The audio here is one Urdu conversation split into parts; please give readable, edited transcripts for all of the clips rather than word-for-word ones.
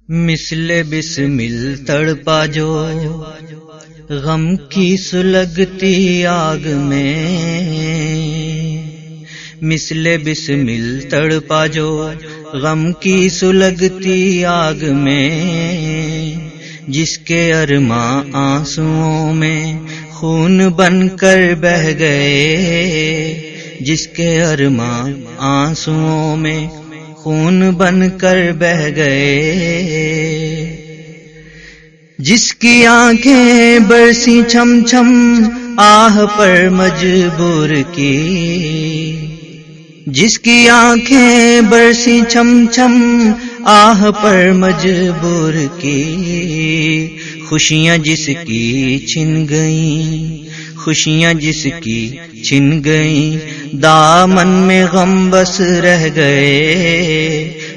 مثل بسمل تڑپا جو غم کی سلگتی آگ میں، مثل بسمل تڑپا جو غم کی سلگتی آگ میں، جس کے ارماں آنسوؤں میں خون بن کر بہہ گئے، جس کے ارماں آنسوؤں میں خون بن کر بہہ گئے، جس کی آنکھیں برسی چھم چھم آہ پر مجبور کی، جس کی آنکھیں برسی چھم چھم آہ پر مجبور کی، خوشیاں جس کی چھن گئیں، خوشیاں جس کی چھن گئیں، دامن میں غم بس رہ گئے،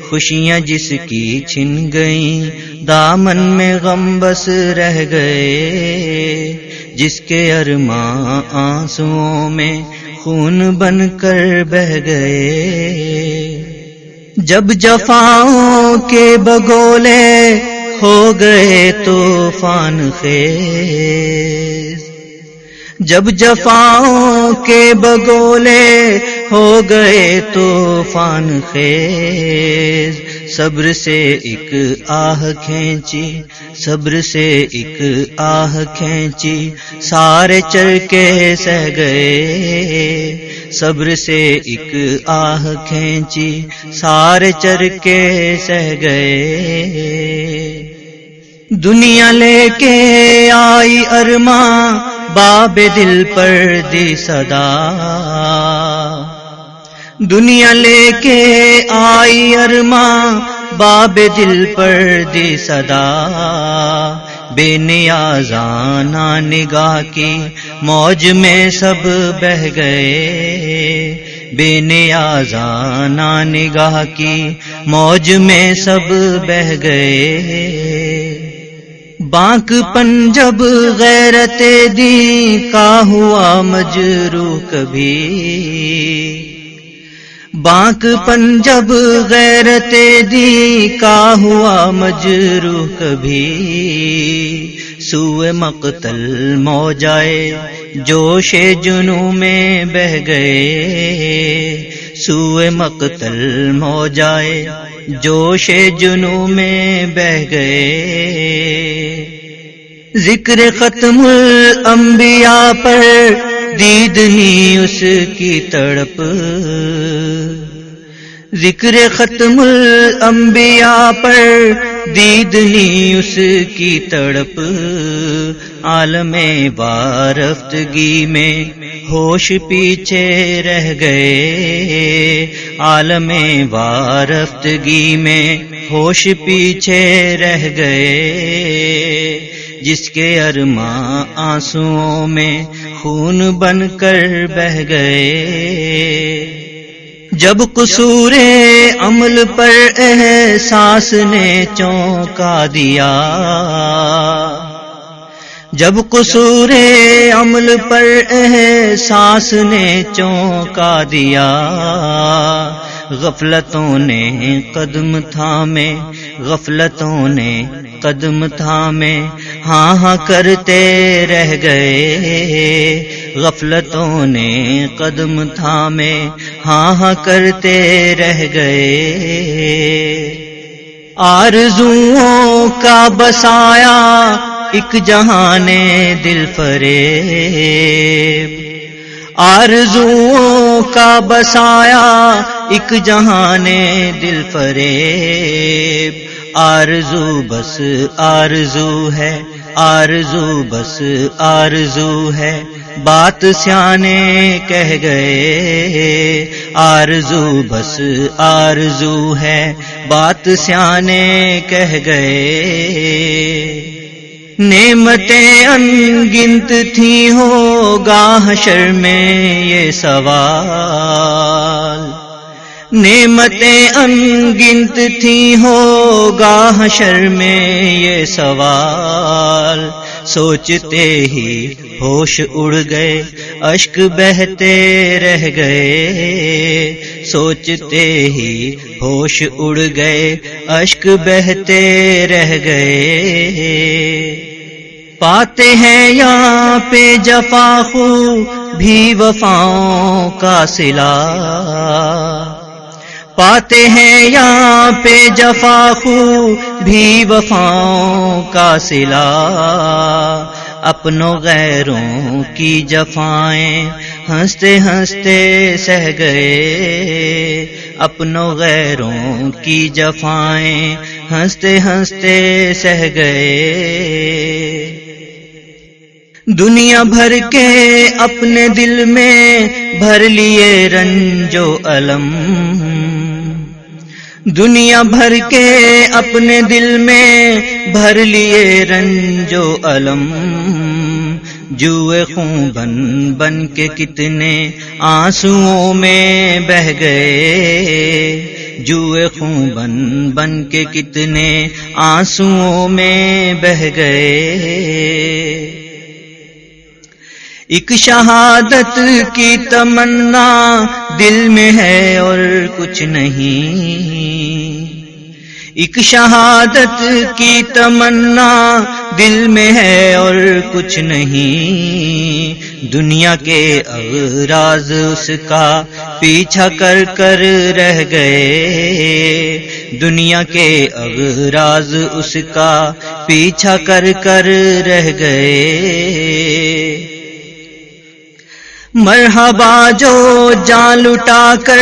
خوشیاں جس کی چھن گئیں، دامن میں غم بس رہ گئے، جس کے ارماں آنسوؤں میں خون بن کر بہہ گئے، جب جفاؤں کے بگولے ہو گئے طوفان خیز، جب جفاؤں کے بگولے ہو گئے طوفان خیز، صبر سے ایک آہ کھینچی، صبر سے ایک آہ کھینچی، سارے چرکے سہ گئے، صبر سے ایک آہ کھینچی، سارے چرکے سہ گئے، دنیا لے کے آئی ارماں باب دل پر دی صدا، دنیا لے کے آئی ارماں باب دل پر دی صدا، بے نیازانہ نگاہ کی موج میں سب بہہ گئے، بے نیازانہ نگاہ کی موج میں سب بہہ گئے، بانک پنجب غیرت دی کا ہوا مجروح کبھی، بانک پنجب غیرت دی کا ہوا مجروح کبھی، سوئے مقتل موجائے جوش جنوں میں بہہ گئے، سوئے مقتل موجائے جوش جنوں میں بہہ گئے، ذکر ختم الانبیاء پر دیدنی اس کی تڑپ، ذکر ختم الانبیاء پر دیدنی اس کی تڑپ، عالم وارفتگی میں ہوش پیچھے رہ گئے، عالم وارفتگی میں ہوش پیچھے رہ گئے، جس کے ارماں آنسوؤں میں خون بن کر بہہ گئے، جب قصور عمل پر احساس نے چونکا دیا، جب قصور عمل پر احساس نے چونکا دیا، غفلتوں نے قدم تھامے، غفلتوں نے قدم تھامے، ہاں ہاں کرتے رہ گئے، غفلتوں نے قدم تھامے، ہاں ہاں کرتے رہ گئے، آرزوؤں کا بسایا ایک جہان دل فریب، آرزوؤں کا بسایا ایک جہان دل فریب، آرزو بس آرزو ہے، آرزو بس آرزو ہے، بات سیانے کہہ گئے، آرزو بس آرزو ہے، بات سیانے کہہ گئے، نعمتیں ان گنت تھی ہوگا حشر میں یہ سوال، نعمتیں ان گنت تھی ہوگا حشر میں یہ سوال، سوچتے ہی ہوش اڑ گئے اشک بہتے رہ گئے، سوچتے ہی ہوش اڑ گئے اشک بہتے رہ گئے۔ پاتے ہیں یہاں پہ جفا خو بھی وفاؤں کا صلہ، پاتے ہیں یہاں پہ جفا خو بھی وفاؤں کا صلہ، اپنوں غیروں کی جفائیں ہنستے ہنستے سہ گئے، اپنوں غیروں کی جفائیں ہنستے ہنستے سہ گئے۔ دنیا بھر کے اپنے دل میں بھر لیے رنج و الم، دنیا بھر کے اپنے دل میں بھر لیے رنج و الم، جوئے خون بن بن کے کتنے آنسوؤں میں بہ گئے، جوئے خون بن بن کے کتنے آنسوؤں میں بہ گئے۔ ایک شہادت کی تمنا دل میں ہے اور کچھ نہیں، ایک شہادت کی تمنا دل میں ہے اور کچھ نہیں، دنیا کے اغراض اس کا پیچھا کر کر رہ گئے، دنیا کے اغراض اس کا پیچھا کر کر رہ گئے۔ مرحبا جو جان لٹا کر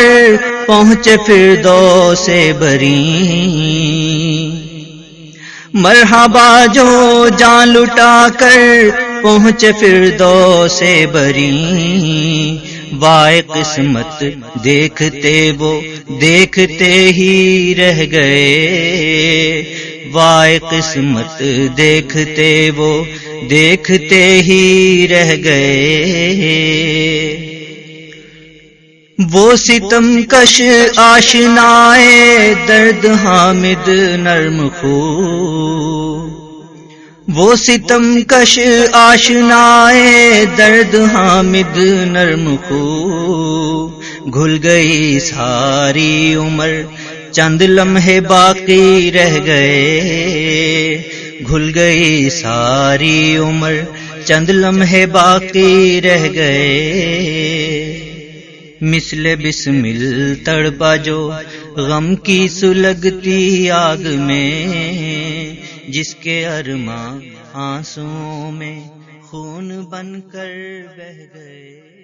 پہنچے فردوس بری، مرحبا جو جان لٹا کر پہنچے فردوس بری، وائے قسمت دیکھتے وہ دیکھتے ہی رہ گئے، وائے قسمت دیکھتے وہ دیکھتے ہی رہ گئے۔ وہ ستم کش آشنائے درد حامد نرم خو، وہ ستم کش آشنائے درد حامد نرم خو، گھل گئی ساری عمر چند لمحے باقی رہ گئے، گھل گئی ساری عمر چند لمحے باقی رہ گئے۔ مثل بسمل تڑپا جو غم کی سلگتی آگ میں، جس کے ارماں آنسوؤں میں خون بن کر بہہ گئے۔